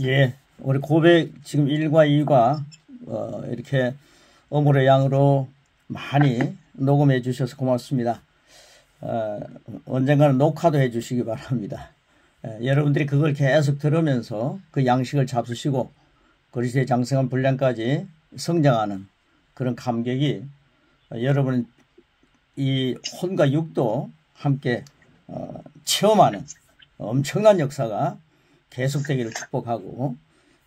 예, 우리 고백 지금 1과 2과 이렇게 어물의 양으로 많이 녹음해 주셔서 고맙습니다. 언젠가는 녹화도 해 주시기 바랍니다. 여러분들이 그걸 계속 들으면서 그 양식을 잡수시고 그리스도의 장성한 분량까지 성장하는 그런 감격이 여러분 이 혼과 육도 함께 체험하는 엄청난 역사가 계속되기를 축복하고,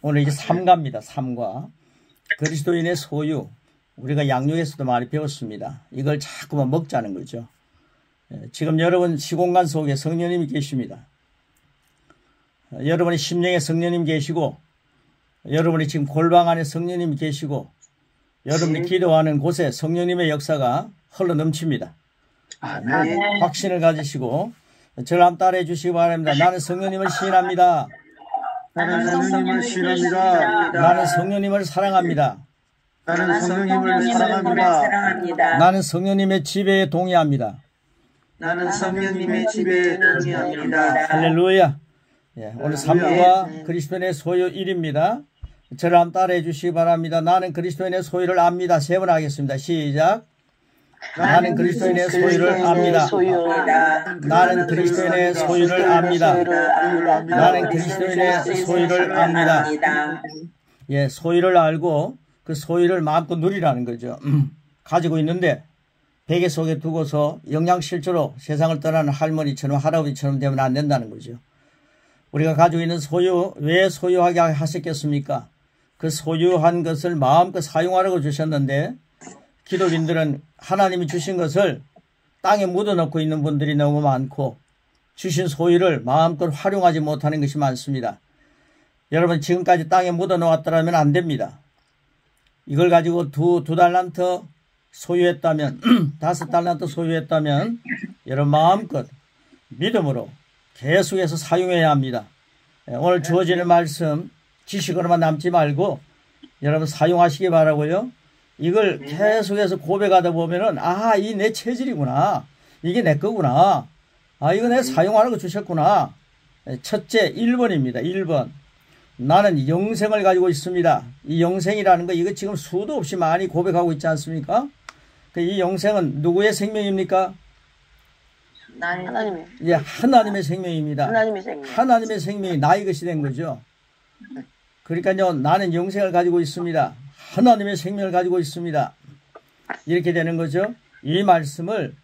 오늘 이제 삼가입니다. 삼가. 그리스도인의 소유. 우리가 양육에서도 많이 배웠습니다. 이걸 자꾸만 먹자는 거죠. 지금 여러분 시공간 속에 성령님이 계십니다. 여러분의 심령에 성령님 계시고, 여러분이 지금 골방 안에 성령님이 계시고, 여러분이 기도하는 곳에 성령님의 역사가 흘러 넘칩니다. 확신을 가지시고 저를 한번 따라해 주시기 바랍니다. 나는 성령님을 시인합니다. 나는 성령님을 시인합니다. 나는 성령님을 사랑합니다. 나는 성령님을 사랑합니다. 나는 성령님의 지배에 동의합니다. 나는 성령님의 지배에 동의합니다. 할렐루야. 예, 오늘 3부가 그리스도인의 소유 1입니다. 저를 한번 따라해 주시기 바랍니다. 나는 그리스도인의 소유를 압니다. 3번 하겠습니다. 시작. 나는 그리스도인의 소유를 압니다. 나는 그리스도인의 소유를 압니다. 나는 그리스도인의 소유를 압니다. 예, 소유를 알고 그 소유를 마음껏 누리라는 거죠. 가지고 있는데 베개 속에 두고서 영양실조로 세상을 떠나는 할머니처럼 할아버지처럼 되면 안 된다는 거죠. 우리가 가지고 있는 소유, 왜 소유하게 하셨겠습니까? 그 소유한 것을 마음껏 사용하라고 주셨는데, 기독인들은 하나님이 주신 것을 땅에 묻어놓고 있는 분들이 너무 많고 주신 소유를 마음껏 활용하지 못하는 것이 많습니다. 여러분 지금까지 땅에 묻어놓았더라면 안 됩니다. 이걸 가지고 두 달란트 소유했다면 5달란트 소유했다면 여러분 마음껏 믿음으로 계속해서 사용해야 합니다. 오늘 주어지는 말씀 지식으로만 남지 말고 여러분 사용하시기 바라고요. 이걸 계속해서 고백하다 보면은, 아, 이 내 체질이구나. 이게 내 거구나. 아, 이거 내 사용하라고 주셨구나. 첫째, 1번입니다. 1번. 나는 영생을 가지고 있습니다. 이 영생이라는 거, 이거 지금 수도 없이 많이 고백하고 있지 않습니까? 이 영생은 누구의 생명입니까? 하나님의. 예, 하나님의 생명입니다. 하나님의 생명. 하나님의 생명이 나의 것이 된 거죠. 그러니까요, 나는 영생을 가지고 있습니다. 하나님의 생명을 가지고 있습니다. 이렇게 되는 거죠. 이 말씀을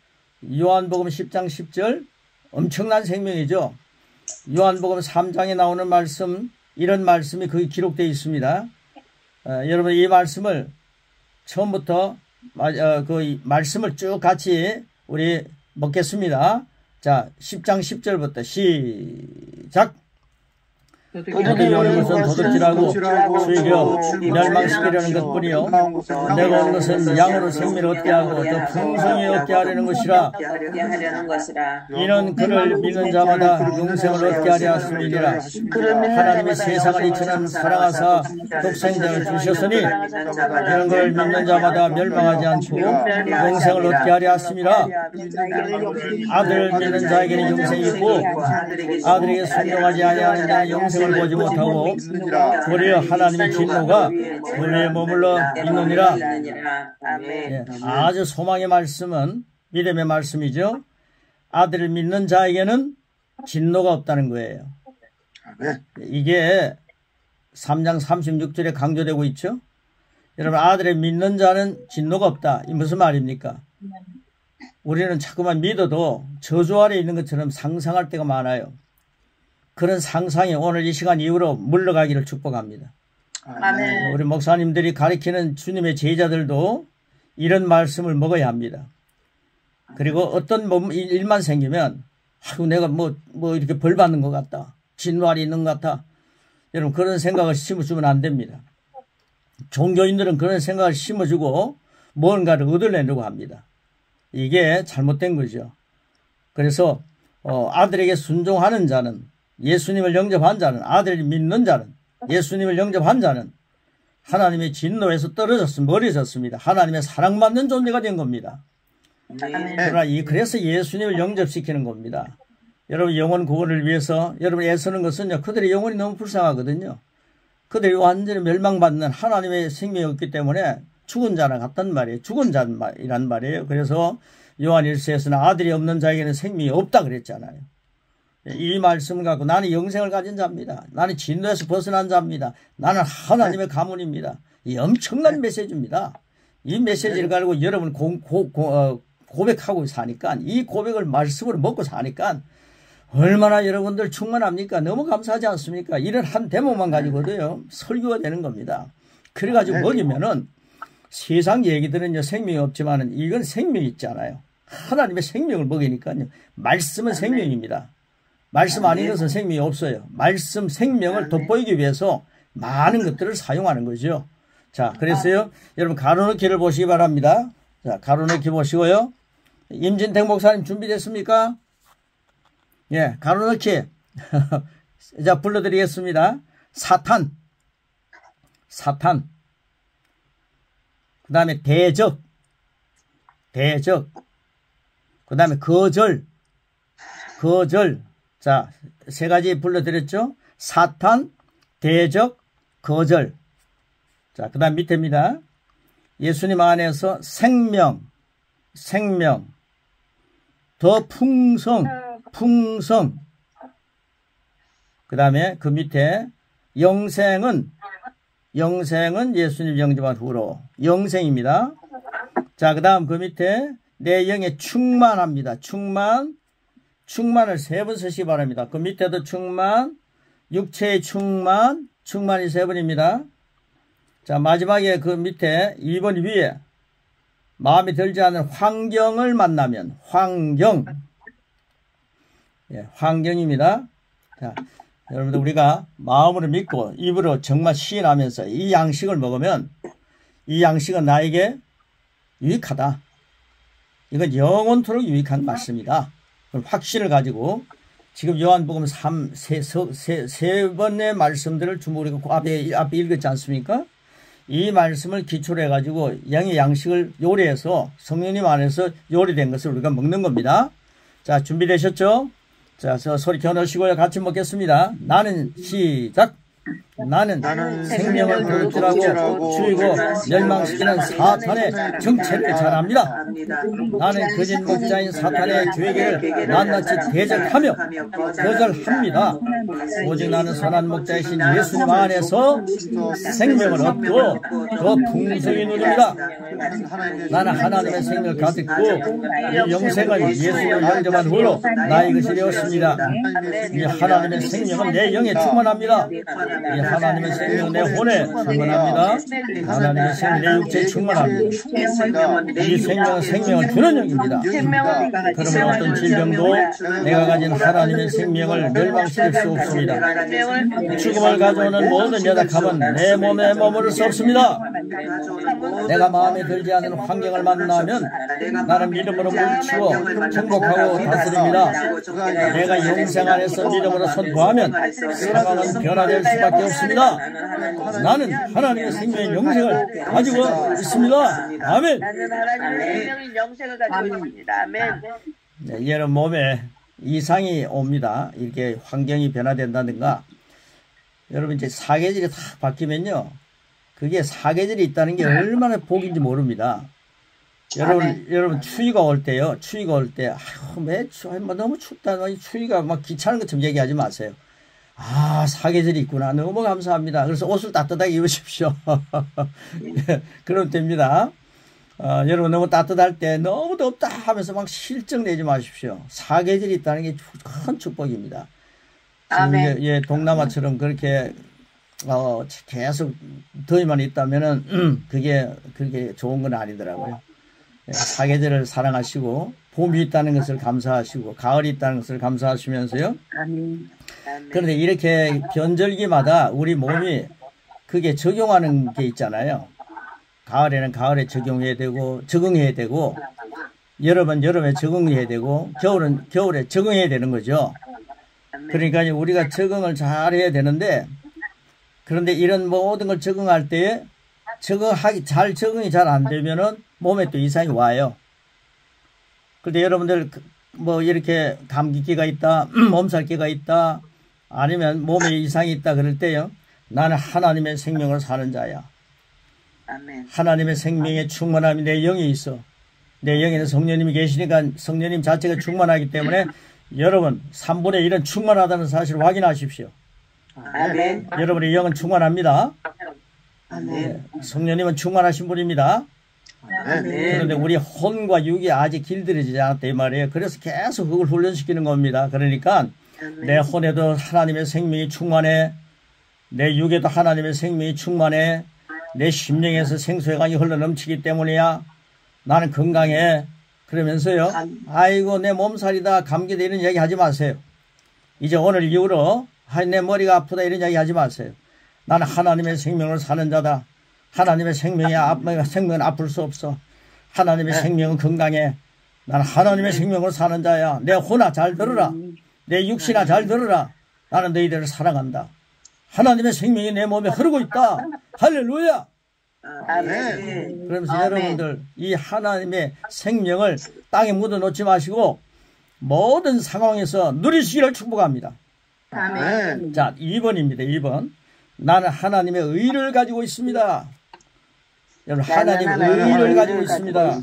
요한복음 10장 10절 엄청난 생명이죠. 요한복음 3장에 나오는 말씀, 이런 말씀이 거기 기록되어 있습니다. 여러분 이 말씀을 처음부터 그 말씀을 쭉 같이 우리 먹겠습니다. 자, 10장 10절부터 시작. 도둑이 오는 것은 도둑질하고 죽여 멸망시키려는 것뿐이요 내가 온 것은 양으로 생명을 얻게 하고 더 풍성히 얻게 하려는 것이라. 이는 그를 믿는 자마다 영생을 얻게 하려 하심이니라. 하나님의 세상을 이처럼 사랑하사 독생자를 주셨으니 이는 그를 믿는 자마다 멸망하지 않고 영생을 얻게 하려 하심이라. 아들을 믿는 자에게는 영생이 있고 아들에게 순종하지 아니하는 자는 영생을 보지 못하고 도리어 하나님의 진노가 그에 머물러 있느니라. 예, 아주 소망의 말씀은 믿음의 말씀이죠. 아들을 믿는 자에게는 진노가 없다는 거예요. 이게 3장 36절에 강조되고 있죠. 여러분 아들을 믿는 자는 진노가 없다. 이 무슨 말입니까? 우리는 자꾸만 믿어도 저주 아래 있는 것처럼 상상할 때가 많아요. 그런 상상이 오늘 이 시간 이후로 물러가기를 축복합니다. 아멘. 우리 목사님들이 가르치는 주님의 제자들도 이런 말씀을 먹어야 합니다. 그리고 어떤 일만 생기면 아이고 내가 뭐 이렇게 벌 받는 것 같다. 진노 아래 있는 것 같다. 여러분 그런 생각을 심어주면 안 됩니다. 종교인들은 그런 생각을 심어주고 뭔가를 얻으려고 합니다. 이게 잘못된 거죠. 그래서 아들에게 순종하는 자는, 예수님을 영접한 자는, 아들을 믿는 자는, 예수님을 영접한 자는 하나님의 진노에서 멀어졌습니다. 하나님의 사랑받는 존재가 된 겁니다. 그러나 그래서 예수님을 영접시키는 겁니다. 여러분 영혼 구원을 위해서 여러분 애쓰는 것은요, 그들의 영혼이 너무 불쌍하거든요. 그들이 완전히 멸망받는 하나님의 생명이 없기 때문에 죽은 자나 같단 말이에요. 죽은 자이란 말이에요. 그래서 요한 1서에서는 아들이 없는 자에게는 생명이 없다 그랬잖아요. 이 말씀을 갖고 나는 영생을 가진 자입니다. 나는 진노에서 벗어난 자입니다. 나는 하나님의 가문입니다. 이 엄청난 메시지입니다. 이 메시지를 가지고 여러분 고백하고 사니까, 이 고백을 말씀으로 먹고 사니까 얼마나 여러분들 충만합니까? 너무 감사하지 않습니까? 이런 한 대목만 가지고도요 설교가 되는 겁니다. 그래가지고 먹이면은 세상 얘기들은요 생명이 없지만은 이건 생명이 있잖아요. 하나님의 생명을 먹이니까요. 말씀은 생명입니다. 말씀 아닌 것은 생명이 없어요. 말씀 생명을 돋보이기 위해서 많은 것들을 사용하는 거죠. 자, 그래서요 여러분 가로넣기를 보시기 바랍니다. 자, 가로넣기 보시고요. 임진택 목사님 준비됐습니까? 예, 가로넣기. 자, 불러드리겠습니다. 사탄. 그 다음에 대적. 그 다음에 거절. 자, 세 가지 불러드렸죠? 사탄, 대적, 거절. 자, 그 다음 밑에입니다. 예수님 안에서 생명. 더 풍성. 그 다음에 그 밑에 영생은 예수님 영접한 후로 영생입니다. 자, 그 다음 그 밑에 내 영에 충만합니다. 충만을 세 번 쓰시기 바랍니다. 그 밑에도 충만, 육체의 충만이 세 번입니다. 자, 마지막에 그 밑에 2번 위에 마음에 들지 않는 환경을 만나면 환경입니다. 자, 여러분들 우리가 마음으로 믿고 입으로 정말 시인하면서 이 양식을 먹으면 이 양식은 나에게 유익하다. 이건 영원토록 유익한 말씀이다. 확신을 가지고 지금 요한복음 세 번의 말씀들을 우리가 앞에 읽었지 않습니까? 이 말씀을 기초로 해가지고 영의 양식을 요리해서 성령님 안에서 요리된 것을 우리가 먹는 겁니다. 자, 준비되셨죠? 자, 소리 겨누시고요. 같이 먹겠습니다. 나는 시작. 나는 생명을 도둑질하고 죽이고 멸망시키는 사탄의 정체를 잘 압니다. 나는 거짓 목자인 사탄의 계획을 낱낱이 대적하며 거절합니다. 오직 나는 선한 목자이신 예수님 안에서 생명을 얻고 더 풍성히 누립니다. 나는 하나님의 생명을 가졌고 이 영생은 예수님을 영접한 후로 나의 것이 되었습니다. 이 하나님의 생명은 내 영에 충만합니다. 이 하나님의 생명 내 혼에 충만합니다. 하나님의 생명 내 육체에 충만합니다. 이 생명은 생명을 주는 영입니다. 그러면 어떤 질병도 내가 가진 하나님의 생명을 멸망시킬 수 없습니다. 죽음을 가져오는 모든 연약함은 내 몸에 머무를 수 없습니다. 내가 마음에 들지 않는 환경을 만나면 나는 믿음으로 물리치고 정복하고 다스립니다. 내가 영생 안에서 믿음으로 선포하면 상황은 변화될 수밖에 없습니다. 나는 하나님의 생명의 영생을 가지고 있습니다. 아멘. 나는 하나님의 생명의 영생을 가지고 있습니다. 아멘. 네, 여러분 몸에 이상이 옵니다. 이렇게 환경이 변화된다든가 여러분 이제 사계절이 다 바뀌면요. 그게 사계절이 있다는 게 얼마나 복인지 모릅니다. 여러분 추위가 올 때요. 아유, 너무 춥다. 추위가 막 귀찮은 것처럼 얘기하지 마세요. 아, 사계절이 있구나. 너무 감사합니다. 그래서 옷을 따뜻하게 입으십시오. 그러면 됩니다. 여러분 너무 따뜻할 때 너무 덥다 하면서 막 실증 내지 마십시오. 사계절이 있다는 게 큰 축복입니다. 아멘. 예, 동남아처럼 그렇게 계속 더위만 있다면은 그게 그렇게 좋은 건 아니더라고요. 예, 사계절을 사랑하시고 봄이 있다는 것을 감사하시고 가을이 있다는 것을 감사하시면서요. 아멘. 그런데 이렇게 변절기마다 우리 몸이 그게 적용하는 게 있잖아요. 가을에는 가을에 적용해야 되고 적응해야 되고 여름은 여름에 적응해야 되고 겨울은 겨울에 적응해야 되는 거죠. 그러니까 우리가 적응을 잘 해야 되는데 그런데 이런 모든 걸 적응할 때 적응이 잘 안 되면은 몸에 또 이상이 와요. 그런데 여러분들 뭐 이렇게 감기기가 있다, 몸살기가 있다, 아니면 몸에 이상이 있다 그럴 때요. 나는 하나님의 생명을 사는 자야. 아멘. 하나님의 생명에 충만함이 내 영에 있어. 내 영에는 성령님이 계시니까 성령님 자체가 충만하기 때문에 여러분 3분의 1은 충만하다는 사실을 확인하십시오. 아멘. 여러분의 영은 충만합니다. 아멘. 성령님은 충만하신 분입니다. 아멘. 그런데 우리 혼과 육이 아직 길들여지지 않았다 이 말이에요. 그래서 계속 그걸 훈련시키는 겁니다. 그러니까 내 혼에도 하나님의 생명이 충만해. 내 육에도 하나님의 생명이 충만해. 내 심령에서 생수의 강이 흘러넘치기 때문이야. 나는 건강해. 그러면서요. 아이고 내 몸살이다 감기다 이런 이야기 하지 마세요. 이제 오늘 이후로 내 머리가 아프다 이런 이야기 하지 마세요. 나는 하나님의 생명을 사는 자다. 하나님의 생명은 아플 수 없어. 하나님의 생명은 건강해. 나는 하나님의 생명을 사는 자야. 내 혼아 잘 들으라. 내 육신아 잘 들으라. 나는 너희들을 사랑한다. 하나님의 생명이 내 몸에 흐르고 있다. 할렐루야. 아멘. 그러면서 아멘. 여러분들 이 하나님의 생명을 땅에 묻어놓지 마시고 모든 상황에서 누리시기를 축복합니다. 아멘. 자 2번입니다. 2번. 나는 하나님의 의를 가지고 있습니다. 여러분 하나님의 의를 가지고 있습니다.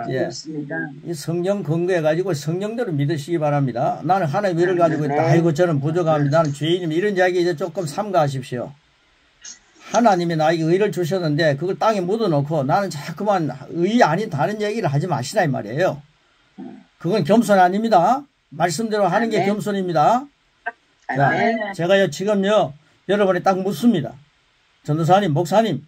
예. 이 성경 근거해 가지고 성령대로 믿으시기 바랍니다. 나는 하나님의 의를 가지고 있다. 아이고 저는 부족합니다. 나는 죄인입니다. 이런 이야기 이제 조금 삼가하십시오. 하나님이 나에게 의를 주셨는데 그걸 땅에 묻어놓고 나는 자꾸만 의 아닌 다른 얘기를 하지 마시라 이 말이에요. 그건 겸손 아닙니다. 말씀대로 하는 게 겸손입니다. 자, 제가요 지금요 여러분이 딱 묻습니다. 전도사님, 목사님,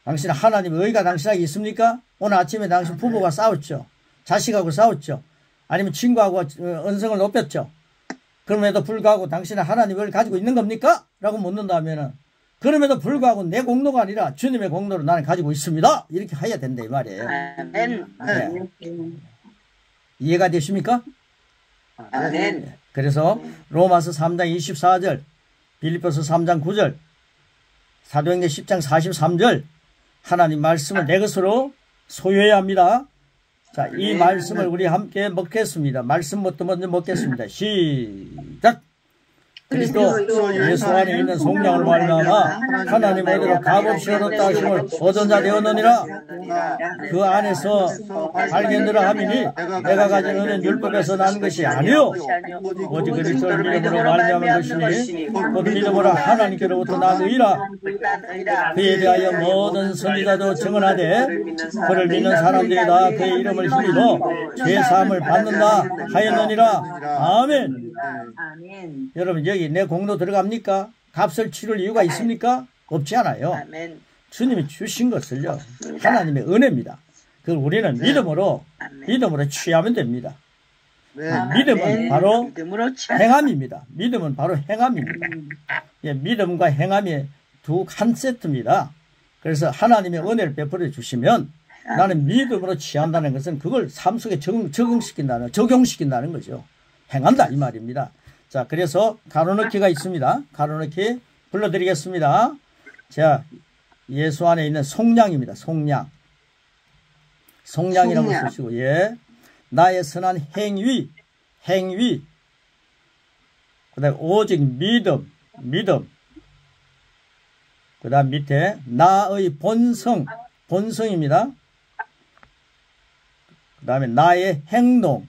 당신 하나님의 의가 당신에게 있습니까? 오늘 아침에 당신 부부가 싸웠죠. 자식하고 싸웠죠. 아니면 친구하고 언성을 높였죠. 그럼에도 불구하고 당신은 하나님의 의를 가지고 있는 겁니까? 라고 묻는다면은 그럼에도 불구하고 내 공로가 아니라 주님의 공로를 나는 가지고 있습니다. 이렇게 해야 된다 이 말이에요. 아멘. 네. 이해가 되십니까? 아멘. 그래서 로마서 3장 24절, 빌립보서 3장 9절, 사도행전 10장 43절 하나님 말씀을 내 것으로 소유해야 합니다. 자, 이 말씀을 우리 함께 먹겠습니다. 말씀부터 먼저 먹겠습니다. 시작! 그리스도 예수 안에 있는 성령을 말미암아 하나님 어디로 값없이 얻었다 하심을 얻은 자 되었느니라. 그 안에서 발견되라 하미니 내가 가진 은혜는 율법에서 난 것이 아니요 오직 그리스도를 믿음으로 말미암은 것이니 곧 믿음으로 하나님께로부터 난 의라. 그에 대하여 모든 선지자도 증언하되 그를 믿는 사람들이 다 그의 이름을 힘입어 죄사함을 받는다 하였느니라. 아멘. 여러분 여기 내 공로 들어갑니까? 값을 치를 이유가 있습니까? 없지 않아요. 아멘. 주님이 주신 것을요 하나님의 은혜입니다. 그걸 우리는 믿음으로 취하면 됩니다. 믿음은 바로 믿음으로 행함입니다. 믿음은 바로 행함입니다. 예, 믿음과 행함이 한 세트입니다. 그래서 하나님의 은혜를 베풀어 주시면 나는 믿음으로 취한다는 것은 그걸 삶 속에 적용시킨다는 거죠. 행한다 이 말입니다. 자, 그래서 가로넣기가 있습니다. 가로넣기 불러드리겠습니다. 자, 예수 안에 있는 속량입니다. 속량이라고 쓰시고, 예. 나의 선한 행위. 그 다음에 오직 믿음. 그 다음 밑에 나의 본성입니다. 그 다음에 나의 행동.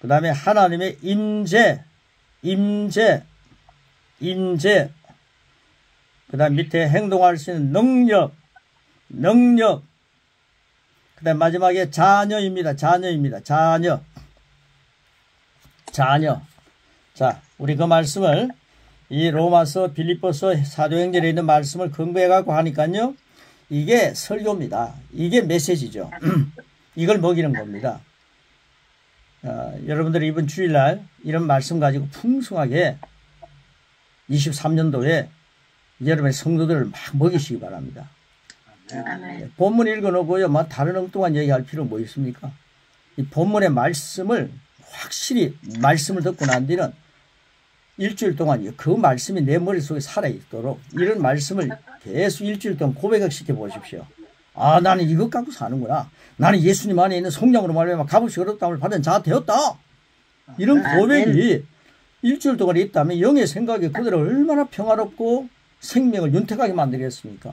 그 다음에 하나님의 임재. 그 다음 밑에 행동할 수 있는 능력. 그 다음 마지막에 자녀입니다. 자녀. 자, 우리 그 말씀을 이 로마서, 빌립보서, 사도행전에 있는 말씀을 근거해 갖고 하니까요. 이게 설교입니다. 이게 메시지죠. 이걸 먹이는 겁니다. 여러분들이 이번 주일날 이런 말씀 가지고 풍성하게 23년도에 여러분의 성도들을 막 먹이시기 바랍니다. 아멘. 본문 읽어놓고요, 막 다른 엉뚱한 얘기할 필요 뭐 있습니까? 이 본문의 말씀을 확실히 말씀을 듣고 난 뒤는 일주일 동안 그 말씀이 내 머릿속에 살아있도록 이런 말씀을 계속 일주일 동안 고백을 시켜 보십시오. 아, 나는 이것 갖고 사는구나. 나는 예수님 안에 있는 성령으로 말하면 값없이 얻었다함을 받은 자가 되었다. 이런 고백이 일주일 동안 있다면 영의 생각이 그대로 얼마나 평화롭고 생명을 윤택하게 만들겠습니까?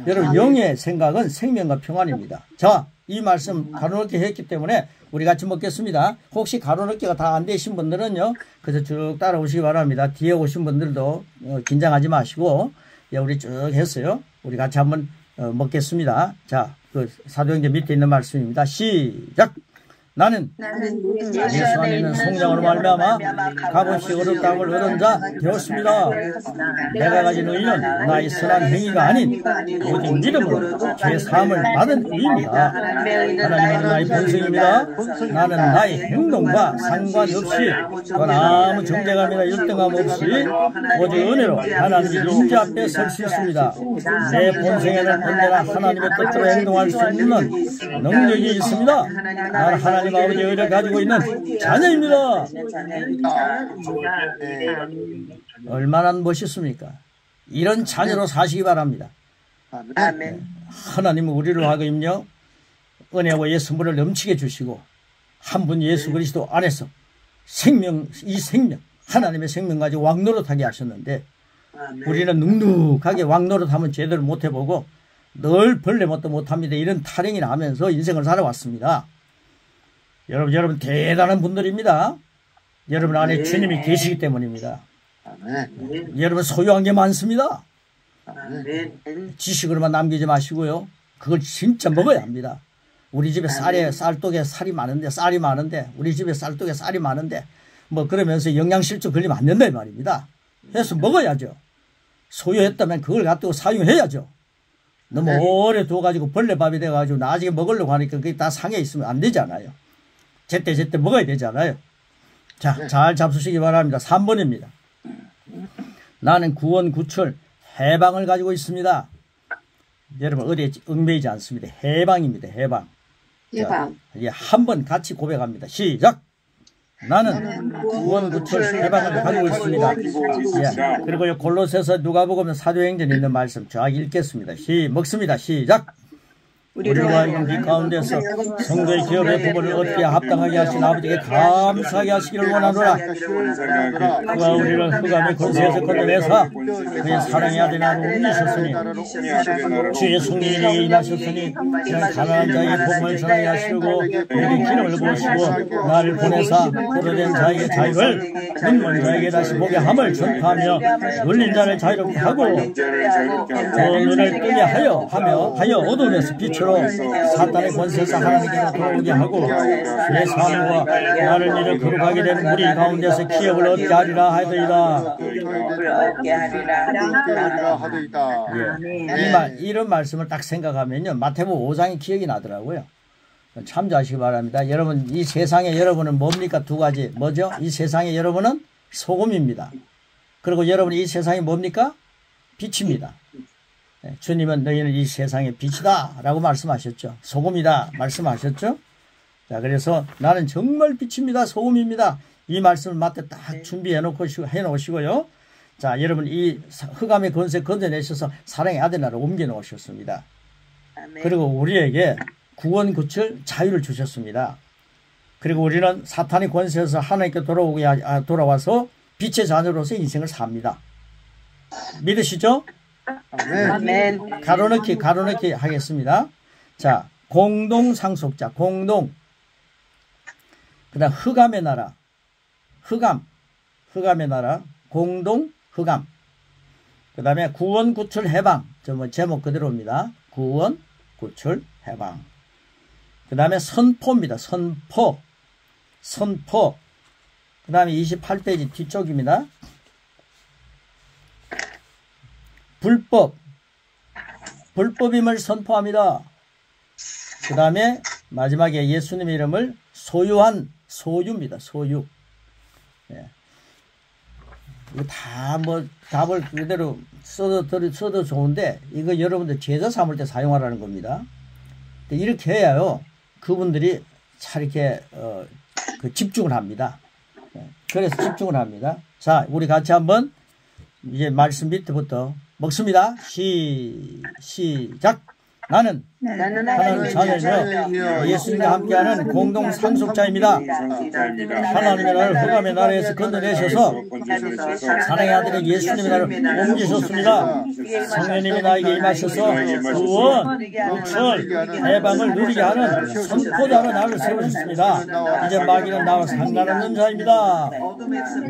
여러분, 영의 생각은 생명과 평안입니다. 자, 이 말씀 가로넣기 했기 때문에 우리 같이 먹겠습니다. 혹시 가로넣기가 다 안 되신 분들은요, 그래서 쭉 따라오시기 바랍니다. 뒤에 오신 분들도 긴장하지 마시고, 예, 우리 쭉 했어요. 우리 같이 한번 먹겠습니다. 자, 그 사도행전 밑에 있는 말씀입니다. 시작! 나는 예수 안에 있는 성령으로 말미암아 값없이 얻은 땅을 얻은 자 되었습니다. 내가 가진 의는 나의 선한 행위가 아닌 오직 믿음으로 죄 사함을 받은 의입니다. 하나님은 나의 본성입니다. 나는 나의 행동과 상관없이 또 아무 정죄감이나 열등감 없이 오직 은혜로 하나님의 임재 앞에 설 수 있습니다. 내 본성에는 언제나 하나님의 뜻대로 행동할 수 있는 능력이 있습니다. 나는 하나님 아버지의 의를 가지고 있는 자녀입니다. 얼마나 멋있습니까? 이런 자녀로 사시기 바랍니다. 아멘. 하나님은 우리로 하여금요, 은혜와 예수물을 넘치게 주시고 한 분 예수 그리스도 안에서 이 생명 하나님의 생명 가지고 왕노릇하게 하셨는데, 우리는 눅눅하게 왕노릇하면 제대로 못해보고 늘 벌레 못도 못합니다. 이런 타령이 나면서 인생을 살아왔습니다. 여러분 대단한 분들입니다. 여러분 안에 주님이 계시기 때문입니다. 여러분 소유한 게 많습니다. 지식으로만 남기지 마시고요, 그걸 진짜 먹어야 합니다. 우리 집에 쌀떡에 쌀이 많은데 우리 집에 쌀떡에 쌀이 많은데 뭐 그러면서 영양실조 걸리면 안 된다 이 말입니다. 해서 먹어야죠. 소유했다면 그걸 갖고 사용해야죠. 너무 오래 둬가지고 벌레밥이 돼가지고 나중에 먹으려고 하니까 그게 다 상해 있으면 안 되잖아요. 제때 먹어야 되잖아요. 자, 잘 잡수시기 바랍니다. 3번입니다. 나는 구원, 구출, 해방을 가지고 있습니다. 여러분 어디에 얽매이지 않습니다. 해방입니다. 해방. 한번 같이 고백합니다. 시작! 나는 구원, 구출, 해방을 가지고 있습니다. 예. 그리고 골로새서 누가복음 사도행전에 있는 말씀 쫙 읽겠습니다. 먹습니다. 시작! 우리로 하여금 이 가운데서 성도의 기업의 부분을 얻기에 합당하게 하신 아버지께 감사하게 하시기를 원하노라. 그가 우리를 흑암의 권세에서 건져내사 그의 사랑의 아들 나로 옮기셨으니 주의 성령이 임하셨으니 이런 가난한 자에게 복음을 전하게 하시고 우리 기름을 부으시고 나를 보내사 포로된 자에게 자유를, 눈먼 자에게 다시 보게 함을 전파하며 눌린 자를 자유롭게 하고 눈을 뜨게 하여 어둠에서 빛으로 사탄의 권세에서 하나님께로 돌아오게 하고 내 삶과 나를 이를 거룩하게 되는 우리 가운데서 기업을 얻게 하리라 하더이다. 이런 말씀을 딱 생각하면요, 마태복음 5장이 기억이 나더라고요. 참조하시기 바랍니다. 여러분, 이 세상에 여러분은 뭡니까? 두 가지. 뭐죠? 이 세상에 여러분은 소금입니다. 그리고 여러분 이 세상이 뭡니까? 빛입니다. 주님은 너희는 이 세상의 빛이다 라고 말씀하셨죠. 소금이다 말씀하셨죠. 자, 그래서 나는 정말 빛입니다. 소금입니다. 이 말씀을 마태 딱 준비해 놓으시고요. 자, 여러분 이 흑암의 권세 건져내셔서 사랑의 아들 나라로 옮겨 놓으셨습니다. 그리고 우리에게 구원, 구출, 자유를 주셨습니다. 그리고 우리는 사탄의 권세에서 하나님께 돌아와서 빛의 자녀로서 인생을 삽니다. 믿으시죠? 아멘. 가로넣기 하겠습니다. 자, 공동 상속자, 공동. 그 다음 흑암의 나라, 흑암의 나라, 공동, 흑암. 그 다음에 구원, 구출, 해방. 제목 그대로입니다. 구원, 구출, 해방. 그 다음에 선포입니다. 선포. 그 다음에 28페이지 뒤쪽입니다. 불법임을 선포합니다. 그 다음에 마지막에 예수님의 이름을 소유입니다. 소유. 예. 이거 다 답을 그대로 써도 좋은데, 이거 여러분들 제자 삼을 때 사용하라는 겁니다. 이렇게 해야요, 그분들이 잘 이렇게, 집중을 합니다. 예. 그래서 집중을 합니다. 자, 우리 같이 한번 이제 말씀 밑에부터 먹습니다. 시작! 나는 나는 하나님 자녀이며 예수님과 함께하는 공동 상속자입니다. 하나님의 나를 흑암의 나라에서 건져내셔서 사랑의 아들인 예수님의 나를 옮기셨습니다. 성령님이 나에게 임하셔서 구원, 구출, 해방을 누리게 하는 선포자로 나를 세우셨습니다. 이제 마귀는 나와 상관없는 자입니다.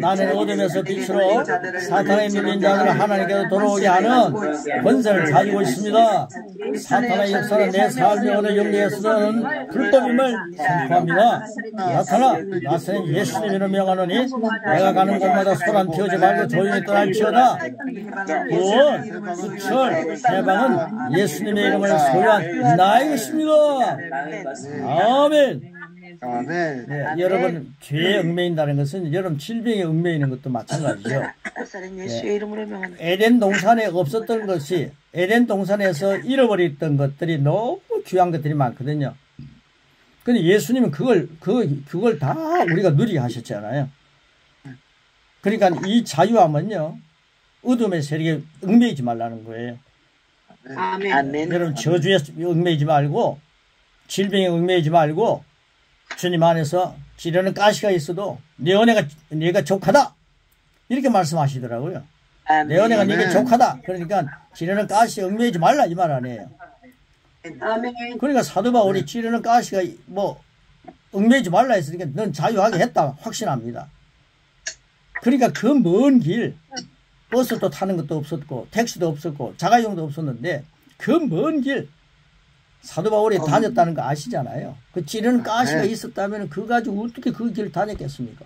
나는 어둠에서 빛으로 사탄의 밀린 자들을 하나님께로 돌아오게 하는 권세를 가지고 있습니다. 사탄의 역사는 내 삶의 어느 영역에서는 불법임을 선포합니다. 나타나 예수님으로 명하노니 내가 가는 곳마다 소란 피우지 말고 조용히 떠날지어다. 구원, 구출, 해방은 예수님의 이름을 소유한 나의 것입니다. 아멘. 아멘. 네, 여러분 죄에 얽매인다는 것은 여러분 질병에 얽매이는 것도 마찬가지죠. 예수의 이름으로 명하노니 에덴 동산에 없었던 것이 에덴 동산에서 잃어버렸던 것들이 너무 귀한 것들이 많거든요. 근데 예수님은 그걸 다 우리가 누리게 하셨잖아요. 그러니까 이 자유함은요, 어둠의 세력에 얽매이지 말라는 거예요. 아멘. 여러분 저주에 얽매이지 말고 질병에 얽매이지 말고 주님 안에서 지르는 가시가 있어도 내 은혜가 족하다 이렇게 말씀하시더라고요. 내 은혜가 네게 족하다. 그러니까 지르는 가시에 얽매이지 말라 이 말 아니에요. 그러니까 사도 바울이 지르는 가시가 뭐 얽매이지 말라 했으니까 넌 자유하게 했다 확신합니다. 그러니까 그 먼 길 버스도 타는 것도 없었고 택시도 없었고 자가용도 없었는데 그 먼 길 사도 바울이 다녔다는 거 아시잖아요. 그 찌르는 가시가 있었다면 그거 가지고 어떻게 그 길을 다녔겠습니까?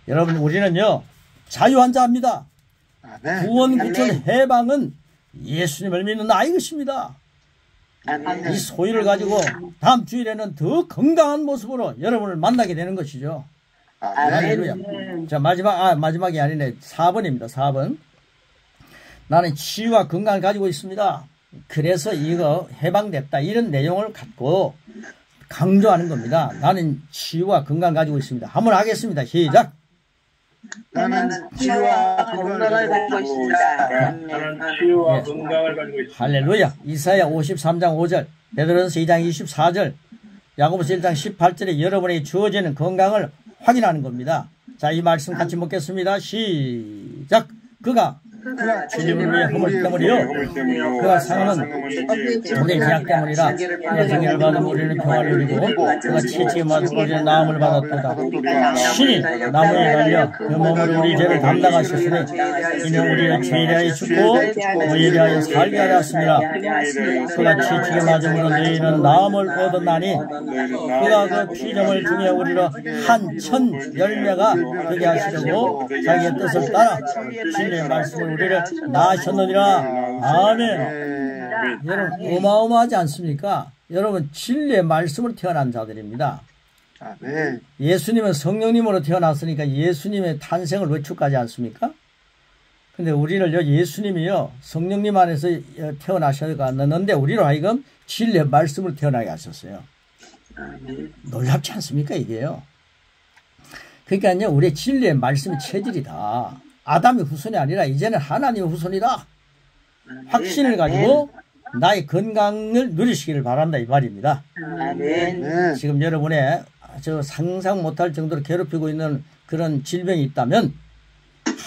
여러분 우리는요 자유한 자입니다. 구원, 구출, 해방은 예수님을 믿는 나의 것입니다. 이 소유를 가지고 다음 주일에는 더 건강한 모습으로 여러분을 만나게 되는 것이죠. 할렐루야. 자, 마지막이 아니네. 4번입니다. 4번. 나는 치유와 건강을 가지고 있습니다. 그래서 이거 해방됐다. 이런 내용을 갖고 강조하는 겁니다. 나는 치유와 건강을 가지고 있습니다. 한번 하겠습니다. 시작. 나는 치유와 건강을 가지고 있습니다. 나는 치유와 건강을 가지고 있습니다. 할렐루야. 이사야 53장 5절, 베드로전서 2장 24절, 야고보서 1장 18절에 여러분에게 주어지는 건강을 확인하는 겁니다. 자, 이 말씀 같이 먹겠습니다. 시작. 그가 주님을 위해 허물 때문이요 그가 상함은 우리의 죄악 때문이라. 그가 정의를 받은 우리는 평화를 누리고 그가 치치에 맞은 우리는 나음을 받았도다. 신이 나무에 달려 그 몸으로 우리 죄를 담당하셨으니 이는 우리의 죄에 대하여 죽고 의에 대하여 살게 하였습니다. 그가 치치에 맞음으로 너희는 나음을 얻었나니 그가 그 피점을 중에 우리로 한 천 열매가 되게 하시려고 자기의 뜻을 따라 진리의 말씀을 우리를 낳으셨느니라. 아멘. 여러분 어마어마하지 않습니까? 여러분 진리의 말씀으로 태어난 자들입니다. 아멘. 예수님은 성령님으로 태어났으니까 예수님의 탄생을 외축하지 않습니까? 근데 우리는요 예수님이요 성령님 안에서 태어나셨는데 우리로 하여금 진리의 말씀으로 태어나게 하셨어요. 놀랍지 않습니까 이게요? 그러니까요 우리의 진리의 말씀의 체질이다. 아담의 후손이 아니라 이제는 하나님의 후손이다. 확신을 가지고 나의 건강을 누리시기를 바란다 이 말입니다. 아멘. 지금 여러분의 저 상상 못할 정도로 괴롭히고 있는 그런 질병이 있다면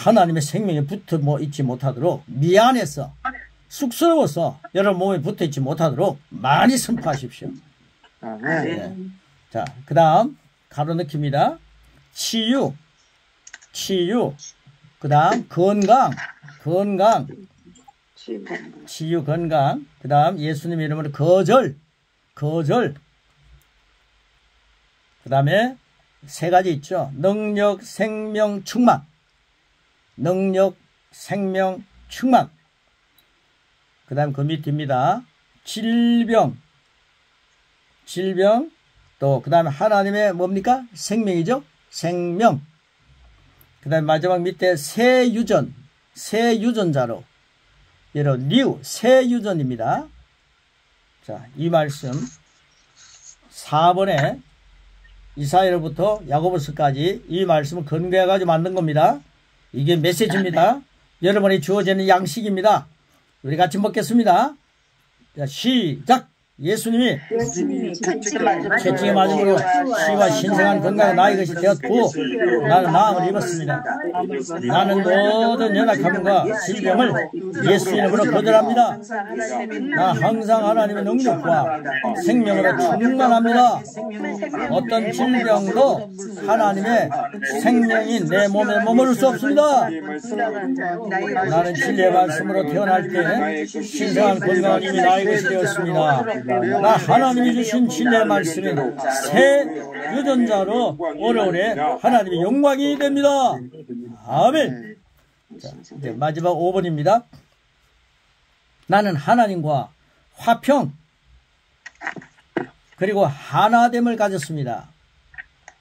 하나님의 생명에 붙어 있지 못하도록 미안해서 쑥스러워서 여러분 몸에 붙어 있지 못하도록 많이 선포하십시오. 아멘. 네. 자, 그 다음 가로넣기입니다. 치유, 그 다음 건강, 치유, 건강, 그 다음 예수님의 이름으로 거절, 그 다음에 세 가지 있죠. 능력, 생명, 충만. 그 다음 그 밑입니다. 질병, 또 그 다음에 하나님의 뭡니까? 생명이죠. 생명. 그 다음에 마지막 밑에 새유전자로 여러분 새유전입니다. 자, 이 말씀 4번에 이사야로부터 야고보서까지 이 말씀을 근거해가지고 만든 겁니다. 이게 메시지입니다. 여러분이 주어지는 양식입니다. 우리 같이 먹겠습니다. 자, 시작! 예수님이 채찍에 맞음으로 시와 신성한 건강은 나의 것이 되었고 나는 나음을 입었습니다. 나는 모든 연약함과 질병을 예수 이름으로 거절합니다. 나 항상 하나님의 능력과 생명으로 충만합니다. 어떤 질병도 하나님의 생명인 내 몸에 머무를 수 없습니다. 나는 진리의 말씀으로 태어날 때 신성한 건강은 이미 나의 것이 되었습니다. 나 하나님이 주신 진리의 말씀인 새 유전자로 오래오래 하나님의 영광이 됩니다. 아멘. 자, 이제 마지막 5번입니다. 나는 하나님과 화평 그리고 하나됨을 가졌습니다.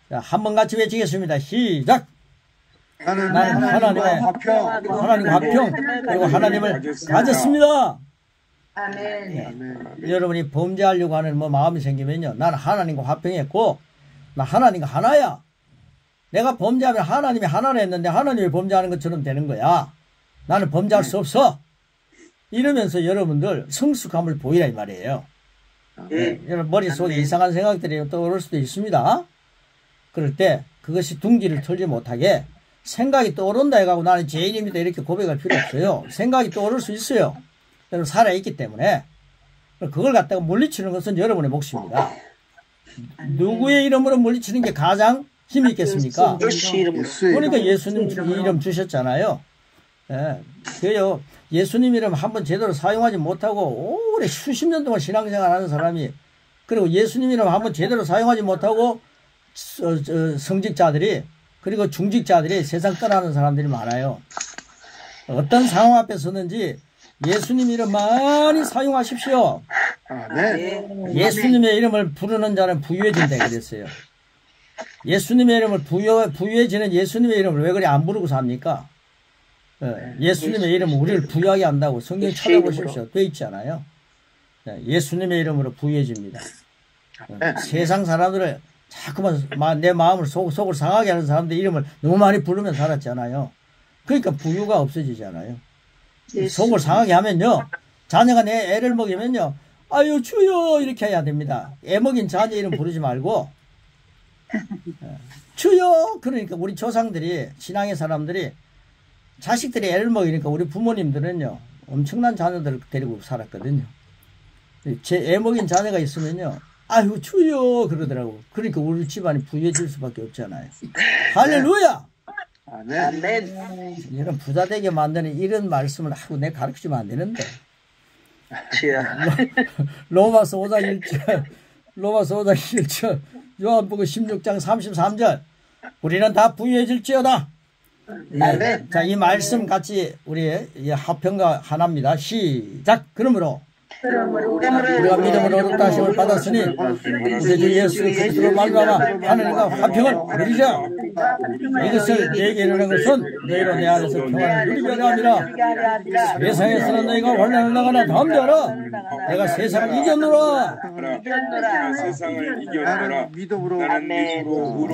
자, 한번 같이 외치겠습니다. 시작. 나는 하나님과 화평 그리고 하나님을 가졌습니다. 아멘. 여러분이 범죄하려고 하는 마음이 생기면요, 나는 하나님과 화평했고 나 하나님과 하나야. 내가 범죄하면 하나님이 하나라 했는데 하나님이 범죄하는 것처럼 되는 거야. 나는 범죄할 수 없어. 이러면서 여러분들 성숙함을 보이라 이 말이에요. 여러분 머릿속에 이상한 생각들이 떠오를 수도 있습니다. 그럴 때 그것이 둥지를 털지 못하게 생각이 떠오른다 해가지고 나는 죄인입니다 이렇게 고백할 필요 없어요. 생각이 떠오를 수 있어요. 여러분 살아있기 때문에 그걸 갖다가 물리치는 것은 여러분의 몫입니다. 누구의 이름으로 물리치는 게 가장 힘이 있겠습니까? 그러니까 예수님 이름 주셨잖아요. 예, 그래요. 예수님 이름 한번 제대로 사용하지 못하고 오래 수십 년 동안 신앙생활 하는 사람이, 그리고 예수님 이름 한번 제대로 사용하지 못하고 성직자들이 그리고 중직자들이 세상 떠나는 사람들이 많아요. 어떤 상황 앞에 서는지 예수님 이름 많이 사용하십시오. 예수님의 이름을 부르는 자는 부유해진다 그랬어요. 예수님의 이름을 부유해지는 예수님의 이름을 왜 그래 안 부르고 삽니까? 예수님의 이름은 우리를 부유하게 한다고 성경 찾아보십시오. 돼 있잖아요. 예수님의 이름으로 부유해집니다. 세상 사람들을 자꾸만 내 마음을 속을 상하게 하는 사람들 이름을 너무 많이 부르면 살았잖아요. 그러니까 부유가 없어지잖아요. 속을 상하게 하면요, 자녀가 내 애를 먹이면요, 아유 주여 이렇게 해야 됩니다. 애 먹인 자녀 이름 부르지 말고 주여. 그러니까 우리 조상들이, 신앙의 사람들이 자식들이 애를 먹이니까 우리 부모님들은요 엄청난 자녀들을 데리고 살았거든요. 제 애 먹인 자녀가 있으면요 아유 주여 그러더라고. 그러니까 우리 집안이 부유해질 수밖에 없잖아요. 할렐루야. 아멘. 이런 부자 되게 만드는 이런 말씀을 하고 내가 가르치면 안 되는데. 로마서 5장 1절, 요한복음 16장 33절. 우리는 다 부유해질지어다. 네. 자, 이 말씀 같이 우리 화평과 하나입니다. 시작. 그러므로 우리가 믿음으로 얻었다 하심을 받았으니 우리 주 예수 그리스도로 말미암아 하나님과 화평을 누리자. 이것을 내게 이르는 것은 너희로 내 안에서 평안을 누리게 하려 함이라. 세상에서는 너희가 환난을 나가나 담대하라. 내가 세상을 이겼노라. 세상을 이겨노라.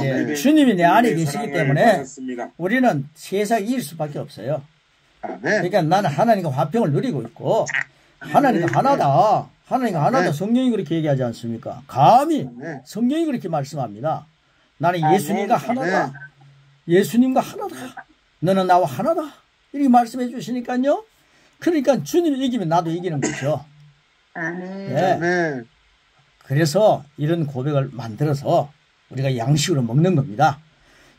예, 주님이 내 안에 계시기 때문에 우리는 세상을 이길 수밖에 없어요. 그러니까 나는 하나님과 화평을 누리고 있고 하나님과 하나다. 하나님과 하나다. 성경이 그렇게 얘기하지 않습니까? 감히 성경이 그렇게 말씀합니다. 나는 예수님과 하나다. 예수님과 하나다. 너는 나와 하나다. 이렇게 말씀해 주시니까요. 그러니까 주님이 이기면 나도 이기는 거죠. 네. 그래서 이런 고백을 만들어서 우리가 양식으로 먹는 겁니다.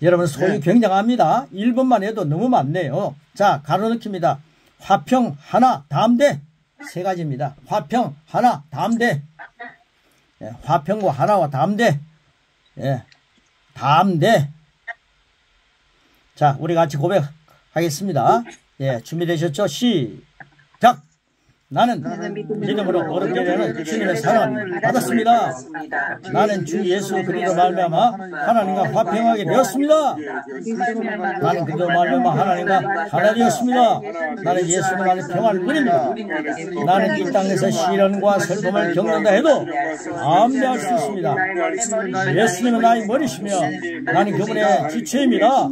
여러분 소유 굉장합니다. 1번만 해도 너무 많네요. 자, 가로넣기입니다. 화평, 하나, 담대. 세 가지입니다. 화평, 하나, 담대. 예, 화평과 하나와 담대. 예, 담대. 자, 우리 같이 고백하겠습니다. 예, 준비되셨죠? 시작. 나는 믿음으로 어렵게 되는 주님의 사랑을 받았습니다. 나는 주 예수 그리스도 말미암아 하나님과 화평하게 되었습니다. 나는 그리스도 말미암아 하나님과 하나 되었습니다. 나는 예수님 안에 평안을 누립니다. 나는 이 땅에서 시련과 슬픔을 겪는다 해도 담대할 수 있습니다. 예수님은 나의 머리시며 나는 그분의 지체입니다.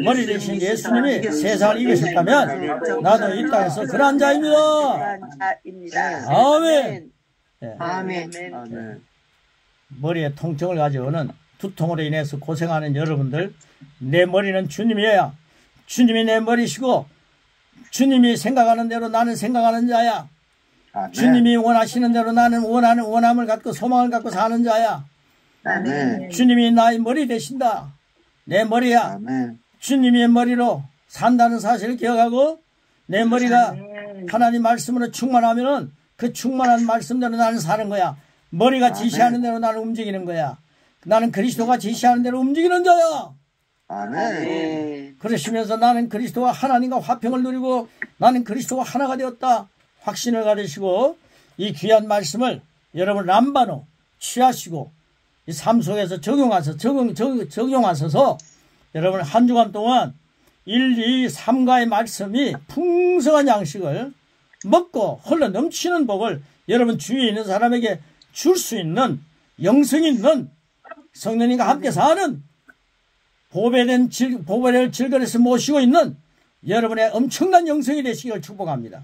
머리 대신 예수님이 세상을 이기셨다면 나도 이 땅에서 그러한 자입니다. 입니다. 아멘. 예. 아멘. 아멘. 아멘. 머리에 통증을 가져오는 두통으로 인해서 고생하는 여러분들, 내 머리는 주님이야. 주님이 내 머리시고 주님이 생각하는 대로 나는 생각하는 자야. 아멘. 주님이 원하시는 대로 나는 원함을 갖고 소망을 갖고 사는 자야. 아멘. 주님이 나의 머리 되신다. 내 머리야. 아멘. 주님의 머리로 산다는 사실을 기억하고 내 머리가 하나님 말씀으로 충만하면은 그 충만한 말씀대로 나는 사는 거야. 머리가 지시하는 대로 나는 움직이는 거야. 나는 그리스도가 지시하는 대로 움직이는 자야. 아멘. 그러시면서 나는 그리스도와 하나님과 화평을 누리고 나는 그리스도와 하나가 되었다. 확신을 가지시고 이 귀한 말씀을 여러분 람바노 취하시고 이 삶 속에서 적용하셔서 여러분 한 주간 동안 1, 2, 3가의 말씀이 풍성한 양식을 먹고 흘러 넘치는 복을 여러분 주위에 있는 사람에게 줄 수 있는 영성 있는 성령님과 함께 사는 보배를 질거려서 모시고 있는 여러분의 엄청난 영성이 되시기를 축복합니다.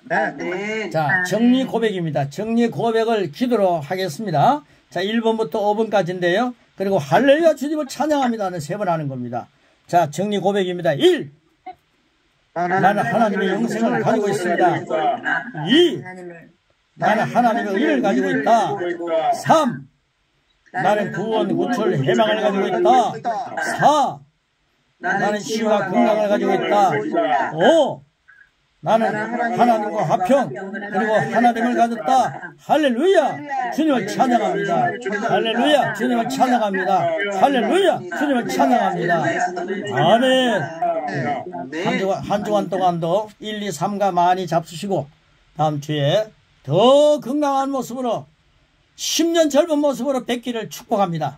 아멘. 자, 정리 고백입니다. 정리 고백을 기도로 하겠습니다. 자, 1번부터 5번까지인데요. 그리고 할렐루야 주님을 찬양합니다는 3번 하는 겁니다. 자, 정리 고백입니다. 1. 나는 하나님의 영생을 가지고 있습니다. 2. 나는 하나님의 의를 가지고 있다. 3. 나는 구원, 구출, 해방을 가지고 있다. 4. 나는 치유와 건강을 가지고 있다. 5. 나는 하나님과 화평 그리고 하나님을 가졌다. 할렐루야 주님을 찬양합니다. 할렐루야 주님을 찬양합니다. 할렐루야 주님을 찬양합니다. 아멘. 한 주간 동안도 1, 2, 3가 많이 잡수시고 다음 주에 더 건강한 모습으로 10년 젊은 모습으로 뵙기를 축복합니다.